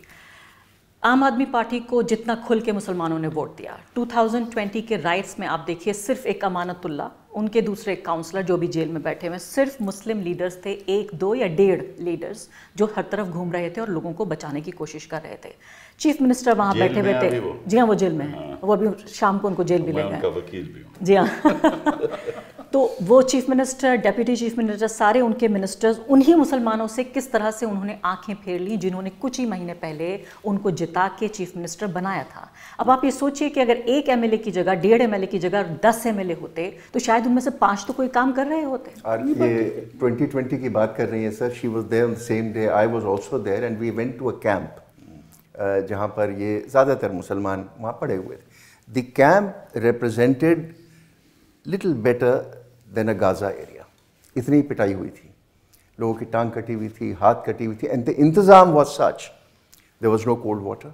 Aam Aadmi party को जितना खुल के मुसलमानों ने वोट दिया, 2020 के राइट्स में आप देखिए सिर्फ एक अमानतुल्ला, उनके दूसरे काउंसलर जो भी जेल में बैठे हुए, सिर्फ मुस्लिम लीडर्स थे, 1, 2 या 1.5 लीडर्स जो हर तरफ घूम रहे थे और लोगों को बचाने की कोशिश कर रहे थे। चीफ मिनिस्टर वहाँ बैठे हुए थे। जी हाँ, वो जेल में है। वो अभी शाम को उनको जेल भी ले गए। जी हाँ। तो वो chief minister, deputy chief minister, सारे उनके मिनिस्टर्स उन्हीं मुसलमानों से किस तरह से उन्होंने आंखें फेर ली जिन्होंने कुछ ही महीने पहले उनको जिता के चीफ मिनिस्टर बनाया था। अब आप ये सोचिए कि अगर 1 एमएलए की जगह 1.5 एमएलए की जगह 10 एमएलए होते तो शायद उनमें से 5 तो कोई काम कर रहे होते। और ये 2020 की बात कर रही है sir. She was there on the same day, I was also there and we went to a camp जहाँ पर ये ज़्यादातर मुसलमान वहाँ पड़े हुए थे। The camp represented little better than a Gaza area. इतनी पिटाई हुई थी, लोगों की टांग कटी हुई थी, हाथ कटी हुई थी, एंड द इंतज़ाम was such there was no cold water,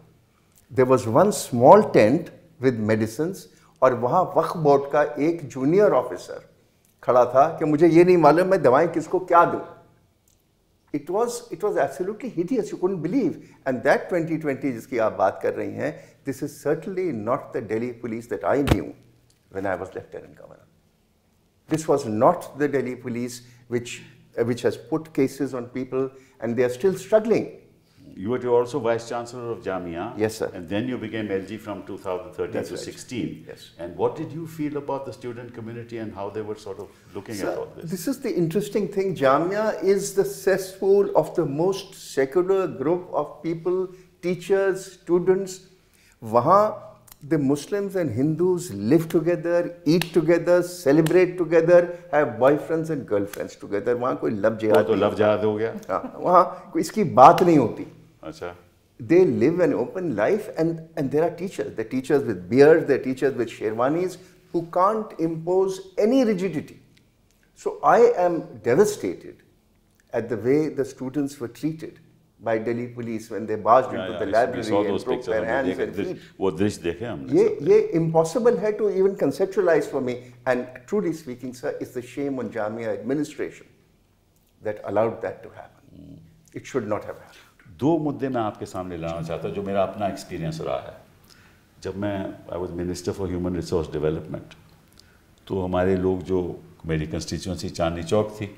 there was one small tent with medicines, और वहाँ वक्फ बोर्ड का एक जूनियर ऑफिसर खड़ा था कि मुझे ये नहीं मालूम मैं दवाएं किसको क्या दूँ। It was absolutely hideous. You couldn't believe. And that 2020 जिसकी आप बात कर रही हैं, this is certainly not the Delhi police that I knew when I was Lieutenant Governor. This was not the Delhi police which has put cases on people, and they are still struggling. You were also Vice Chancellor of Jamia. Yes, sir. And then you became LG from 2013 That's to right. 16. Yes. And what did you feel about the student community and how they were sort of looking Sir, at all this? This is the interesting thing. Jamia is the cesspool of the most secular group of people, teachers, students. Wahan the Muslims and Hindus live together, eat together, celebrate together, have boyfriends and girlfriends together. वहाँ कोई love जिहाद तो love जिहाद हो गया। हाँ, वहाँ कोई इसकी बात नहीं होती। अच्छा। They live an open life, and there are teachers. They're teachers with beards, they're teachers with sherwanis who can't impose any rigidity. So I am devastated at the way the students were treated by Delhi police when they barged into the library and broke their hands and feet. वो दृश्य देखे हमने। ये impossible है to even conceptualize for me. And truly speaking, sir, it's the shame on Jamia administration that allowed that to happen. It should not have happened. 2 मुद्दे मैं आपके सामने लाना चाहता हूँ जो मेरा अपना एक्सपीरियंस रहा है। जब मैं I was minister for human resource development, तो हमारे लोग जो मेरी कंस्टिट्यूंसी चांदनी चौक थी,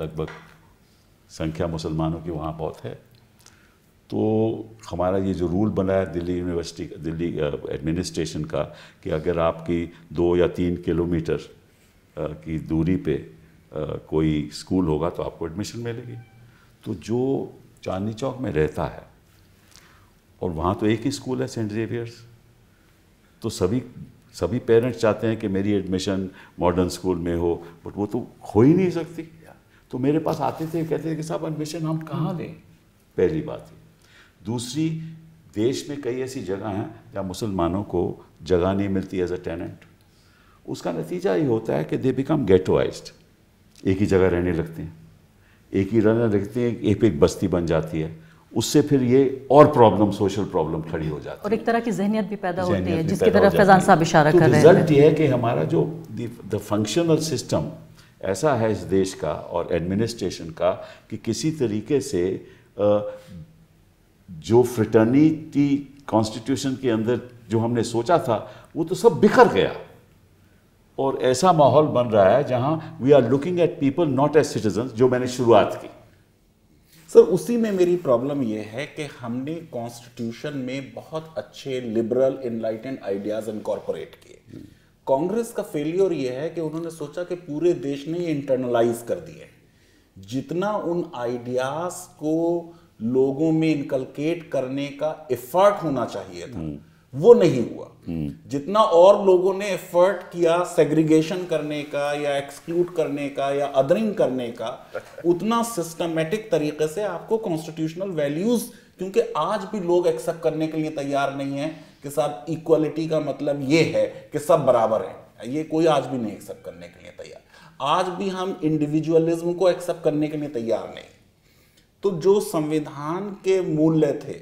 लगभग संख्या मुसलमानों की वहाँ बहुत है। तो हमारा ये जो रूल बना है दिल्ली यूनिवर्सिटी, दिल्ली एडमिनिस्ट्रेशन का, कि अगर आपकी 2 या 3 किलोमीटर की दूरी पे कोई स्कूल होगा तो आपको एडमिशन मिलेगी। तो जो चांदनी चौक में रहता है और वहाँ तो एक ही स्कूल है, सेंट जेवियर्स, तो सभी पेरेंट्स चाहते हैं कि मेरी एडमिशन मॉडर्न स्कूल में हो, बट वो तो हो ही नहीं सकती। तो मेरे पास आते थे, कहते थे कि साहब एडमिशन हम कहाँ लें, पहली बात है। दूसरी, देश में कई ऐसी जगह हैं जहाँ मुसलमानों को जगह नहीं मिलती एज अ टेनेंट। उसका नतीजा ये होता है कि दे बिकम गेटोइज्ड, एक ही जगह रहने लगते हैं, एक ही रहने लगते हैं, एक बस्ती बन जाती है। उससे फिर ये और प्रॉब्लम, सोशल प्रॉब्लम खड़ी हो जाती है और एक तरह की जहनियत भी पैदा होती है, जिसकी तरफ फैजान साहब इशारा कर रहे हैं। रिजल्ट ये है कि हमारा जो द फंक्शनल सिस्टम ऐसा है इस देश का और एडमिनिस्ट्रेशन का कि किसी तरीके से जो फ्रेटर्निटी कॉन्स्टिट्यूशन के अंदर जो हमने सोचा था वो तो सब बिखर गया, और ऐसा माहौल बन रहा है जहां we are looking at people not as citizens, जो मैंने शुरुआत की। सर, उसी में मेरी प्रॉब्लम यह है कि हमने कॉन्स्टिट्यूशन में बहुत अच्छे लिबरल इनलाइटेंड आइडियाज इनकॉर्पोरेट किए। कांग्रेस का फेलियर यह है कि उन्होंने सोचा कि पूरे देश ने ये इंटरनलाइज कर दिए। जितना उन आइडियाज को लोगों में इनकलकेट करने का एफर्ट होना चाहिए था वो नहीं हुआ। जितना और लोगों ने एफर्ट किया सेग्रीगेशन करने का या एक्सक्लूड करने का या अदरिंग करने का, उतना सिस्टमेटिक तरीके से आपको कॉन्स्टिट्यूशनल वैल्यूज, क्योंकि आज भी लोग एक्सेप्ट करने के लिए तैयार नहीं है कि साहब इक्वालिटी का मतलब ये है कि सब बराबर हैं, ये कोई आज भी नहीं एक्सेप्ट करने के लिए तैयार। आज भी हम इंडिविजुअलिज्म को एक्सेप्ट करने के लिए तैयार नहीं। तो जो संविधान के मूल्य थे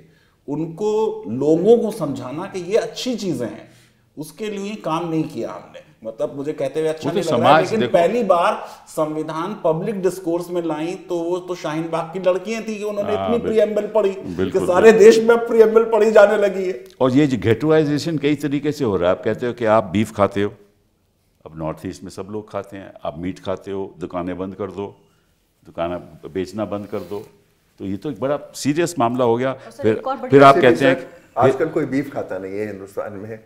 उनको लोगों को समझाना कि ये अच्छी चीजें हैं, उसके लिए काम नहीं किया हमने। मतलब मुझे कहते हुए अच्छा नहीं लग रहा है, लेकिन पहली बार संविधान पब्लिक डिस्कोर्स में लाई तो वो तो शाहीन बाग की लड़कियां थी कि उन्होंने इतनी प्रीएम्बल पढ़ी कि सारे देश में प्रीएम्बल पढ़ी जाने लगी है। और ये जो गेटोइजेशन कई तरीके से हो रहा है। आप कहते हो कि आप बीफ खाते हो, अब नॉर्थ ईस्ट में सब लोग खाते हैं, आप मीट खाते हो, दुकानें बंद कर दो, दुकानें बेचना बंद कर दो, तो ये तो एक बड़ा सीरियस मामला हो गया। फिर आप कहते हैं आजकल कोई बीफ खाता नहीं है हिंदुस्तान में,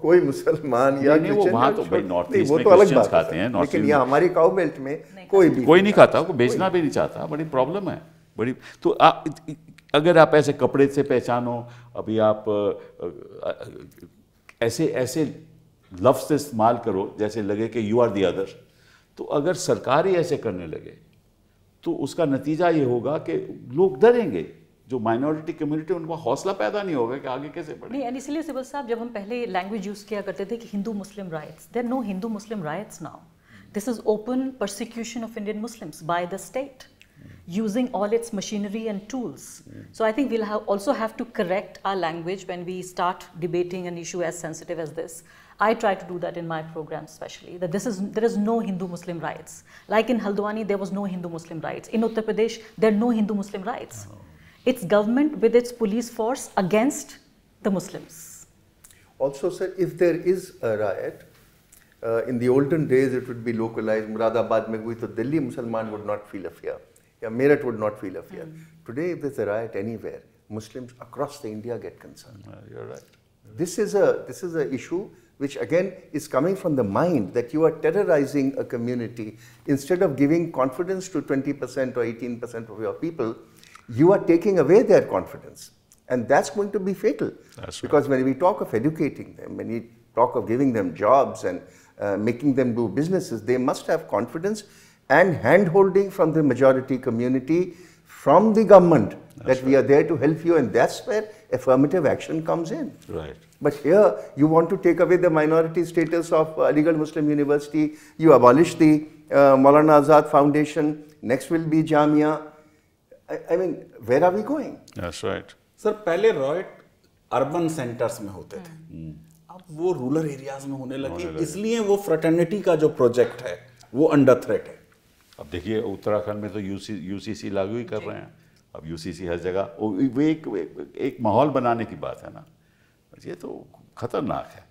कोई मुसलमान या वो वहाँ तो भाई नॉर्थ ईस्ट में तो अलग क्रिश्चियंस बात खाते हैं, लेकिन यहाँ हमारी काउ बेल्ट में कोई नहीं खाता, वो बेचना भी नहीं चाहता। बड़ी प्रॉब्लम है, बड़ी। तो अगर आप ऐसे कपड़े से पहचानो, अभी आप ऐसे लफ्ज़ इस्तेमाल करो जैसे लगे कि यू आर द अदर, तो अगर सरकार ही ऐसे करने लगे तो उसका नतीजा ये होगा कि लोग डरेंगे। जो माइनॉरिटी कम्युनिटी, उनका हौसला पैदा नहीं होगा कि आगे कैसे बढ़े। नहीं, इसलिए सिबल साहब, जब हम पहले लैंग्वेज यूज किया करते थे कि Hindu Muslim riots, there no Hindu Muslim riots now. This is open persecution of Indian Muslims by the state using all its machinery and tools. So I think we'll also have to correct our language when we start debating an issue as sensitive as this. I try to do that in my program especially, that there is no Hindu-Muslim rights. Like in Haldwani, there was no Hindu-Muslim rights. In Uttar Pradesh, there are no Hindu-Muslim rights. It's government with its police force against the Muslims. Also, sir, if there is a riot, in the olden days it would be localized. Muradabad mein hui to Delhi Musliman would not feel a fear. Yeah, Meerut would not feel a fear. Today, if there's a riot anywhere, Muslims across the India get concerned. You're right. This is a issue which again is coming from the mind, that you are terrorizing a community. Instead of giving confidence to 20% or 18% of your people, you are taking away their confidence. And that's going to be fatal. That's because when we talk of educating them, when we talk of giving them jobs and making them do businesses, they must have confidence and hand-holding from the majority community, from the government, that we are there to help you, and that's where affirmative action comes in. Right. But here, you want to take away the minority status of Aligarh Muslim University, you abolish the Maulana Azad Foundation, next will be Jamia. I mean, where are we going? That's right. Sir, पहले riot urban centres में होते थे, अब वो rural areas में होने लगे, इसलिए वो फ्रेटर्निटी का जो प्रोजेक्ट है वो अंडर थ्रेट है। अब देखिए उत्तराखंड में तो यूसीसी लागू ही कर रहे हैं। अब यूसीसी हर जगह, वो एक माहौल बनाने की बात है ना, ये तो खतरनाक है।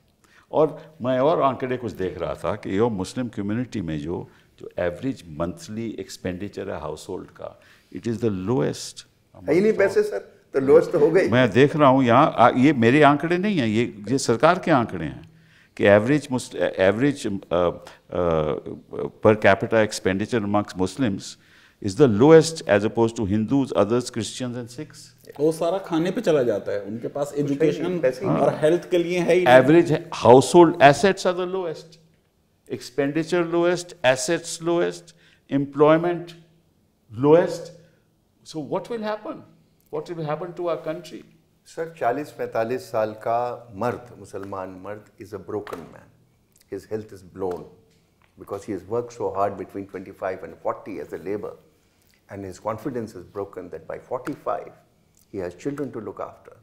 और मैं और आंकड़े कुछ देख रहा था कि ये मुस्लिम कम्युनिटी में जो जो एवरेज मंथली एक्सपेंडिचर है हाउस होल्ड का, इट इज़ द लोएस्ट। है ही नहीं पैसे सर, तो लोएस्ट तो हो गई। मैं देख रहा हूँ यहाँ, ये मेरे आंकड़े नहीं हैं, ये सरकार के आंकड़े हैं कि average per capita expenditure amongst Muslims is the lowest as oppose to Hindus, others, Christians and Sikhs. वो सारा खाने पे चला जाता है, उनके पास एजुकेशन और हेल्थ के लिए है ही average household assets are the lowest, expenditure lowest, assets lowest, employment lowest. So what will happen? What will happen to our country? Sir 40-45 साल का मर्द, मुसलमान मर्द, is a broken man. His health is blown because he has worked so hard between 25 and 40 as a labor, and his confidence is broken that by 45 he has children to look after.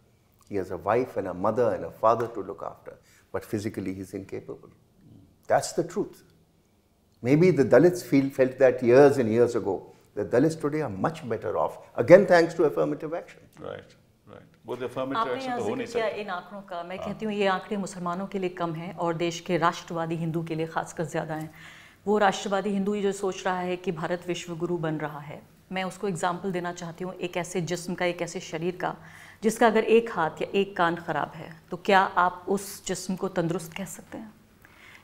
He has a wife and a mother and a father to look after, but physically he's incapable. That's the truth. Maybe the Dalits felt that years and years ago. The Dalits today are much better off, again thanks to affirmative action. Right, right. वो the affirmative आपने action तो हो नहीं क्या सकता। इन आंकड़ों का, मैं कहती हूँ ये आंकड़े मुसलमानों के लिए कम हैं और देश के राष्ट्रवादी हिंदू के लिए खासकर ज़्यादा हैं। वो राष्ट्रवादी हिंदू जो सोच रहा है कि भारत विश्व गुरु बन रहा है, मैं उसको एग्जाम्पल देना चाहती हूँ एक ऐसे जिस्म का, एक ऐसे शरीर का जिसका अगर एक हाथ या एक कान खराब है तो क्या आप उस जिस्म को तंदुरुस्त कह सकते हैं?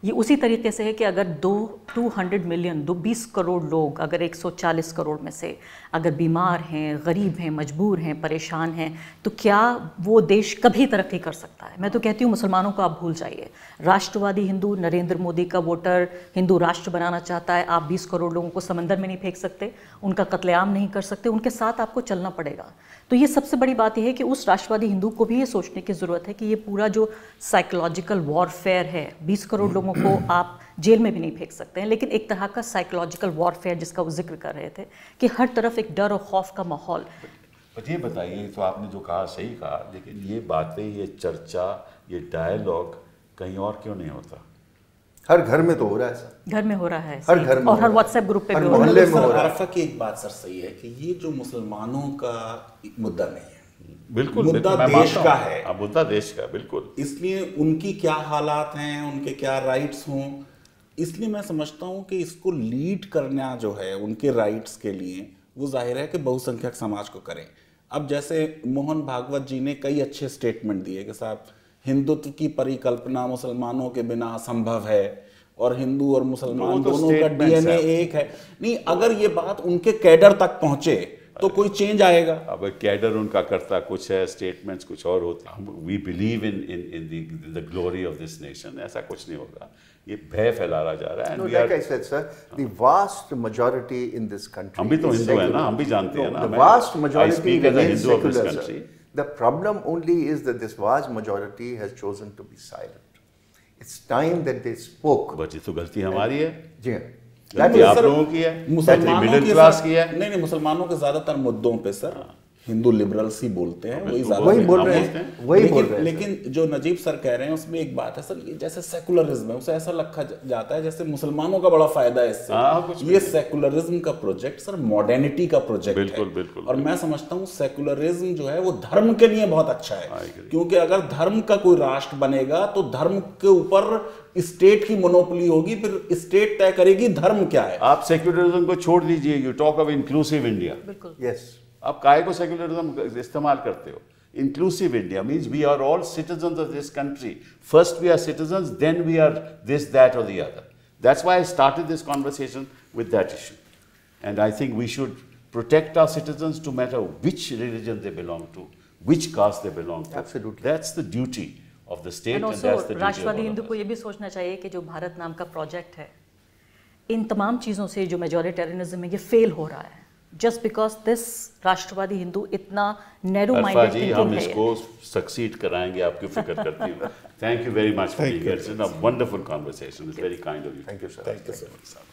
ये उसी तरीके से है कि अगर 200 मिलियन 20 करोड़ लोग अगर 140 करोड़ में से अगर बीमार हैं, गरीब हैं, मजबूर हैं, परेशान हैं, तो क्या वो देश कभी तरक्की कर सकता है? मैं तो कहती हूँ मुसलमानों को आप भूल जाइए। राष्ट्रवादी हिंदू, नरेंद्र मोदी का वोटर हिंदू राष्ट्र बनाना चाहता है। आप 20 करोड़ लोगों को समंदर में नहीं फेंक सकते, उनका कत्लेआम नहीं कर सकते, उनके साथ आपको चलना पड़ेगा। तो ये सबसे बड़ी बात यह है कि उस राष्ट्रवादी हिंदू को भी ये सोचने की ज़रूरत है कि ये पूरा जो साइकोलॉजिकल वॉरफेयर है, 20 करोड़ लोगों को आप जेल में भी नहीं फेंक सकते हैं, लेकिन एक तरह का साइकोलॉजिकल वॉरफेयर जिसका वो जिक्र कर रहे थे कि हर तरफ एक डर और खौफ का माहौल। पर ये बताइए, तो आपने जो कहा सही कहा, लेकिन ये बातें, ये चर्चा, ये डायलॉग कहीं और क्यों नहीं होता? हर घर में तो हो रहा है सर, घर में हो रहा है, हर घर में और हर व्हाट्सएप ग्रुप पे भी हो मोहल्ले में है। हो रहा है। अरफा की एक बात सर सही है कि ये जो मुसलमानों का मुद्दा नहीं है, बिल्कुल मुद्दा देश का है। मुद्दा देश का, बिल्कुल। इसलिए उनकी क्या हालात हैं, उनके क्या राइट्स हों, इसलिए मैं समझता हूँ कि इसको लीड करना जो है उनके राइट्स के लिए, वो जाहिर है कि बहुसंख्यक समाज को करें। अब जैसे मोहन भागवत जी ने कई अच्छे स्टेटमेंट दिए कि साहब हिंदुत्व की परिकल्पना मुसलमानों के बिना असंभव है और हिंदू और मुसलमान दोनों का डीएनए एक है। नहीं, अगर ये बात उनके कैडर तक पहुंचे तो कोई चेंज आएगा। अब कैडर उनका करता कुछ है, स्टेटमेंट्स कुछ और होते हैं। We believe in the glory of this nation, ऐसा कुछ नहीं होगा। ये भय फैलाया जा रहा है। No, like I said, sir, the vast majority in this country. हम भी तो हिंदू हैं ना, हम भी जानते हैं ना। The vast majority remains Hindu of this secular, country. sir. The problem only is that this vast majority has chosen to be silent. It's time that they spoke. But ये तो गलती हमारी है, जी हाँ। गलती आप लोगों की है, मिडिल क्लास की है। नहीं, मुसलमानों के ज्यादातर मुद्दों पे सर हिंदू लिबरल्स ही बोलते हैं, वही वही बोल रहे हैं, वही बोल रहे हैं। लेकिन जो नजीब सर कह रहे हैं उसमें एक बात है सर, ये जैसे सेकुलरिज्म है, उसे ऐसा रखा जाता है जैसे मुसलमानों का बड़ा फायदा है इससे। ये सेकुलरिज्म का प्रोजेक्ट सर मॉडर्निटी का प्रोजेक्ट है। बिल्कुल, बिल्कुल। और मैं समझता हूँ सेकुलरिज्म जो है वो धर्म के लिए बहुत अच्छा है, क्योंकि अगर धर्म का कोई राष्ट्र बनेगा तो धर्म के ऊपर स्टेट की मोनोपोली होगी, फिर स्टेट तय करेगी धर्म क्या है। आप सेक्युलरिज्म को छोड़ दीजिए, you talk of inclusive India. बिल्कुल, Yes. आप काहे को सेक्युलरिज्म इस्तेमाल करते हो? Inclusive India means we are all citizens of this country. First we are citizens, then we are this, that or the other. That's why I started this conversation with that issue. And I think we should protect our citizens no matter which religion they belong to, which caste they belong to. Absolutely. That's the duty of the state and also, that's the duty राष्ट्रवादी of all Hindu of को us. ये भी सोचना चाहिए कि जो भारत नाम का प्रोजेक्ट है, इन तमाम चीज़ों से जो मेजॉरिटेरियनिज्म है ये फेल हो रहा है, जस्ट बिकॉज दिस राष्ट्रवादी हिंदू इतना नैरो अरफा माइंडेड जी, थिंकिंग हम है। इसको सक्सीड कराएंगे, आपकी फिक्र करती हूँ। Thank you very much for being here. It's been a wonderful conversation. It's very kind of you. Thank you, sir. Thank you, sir.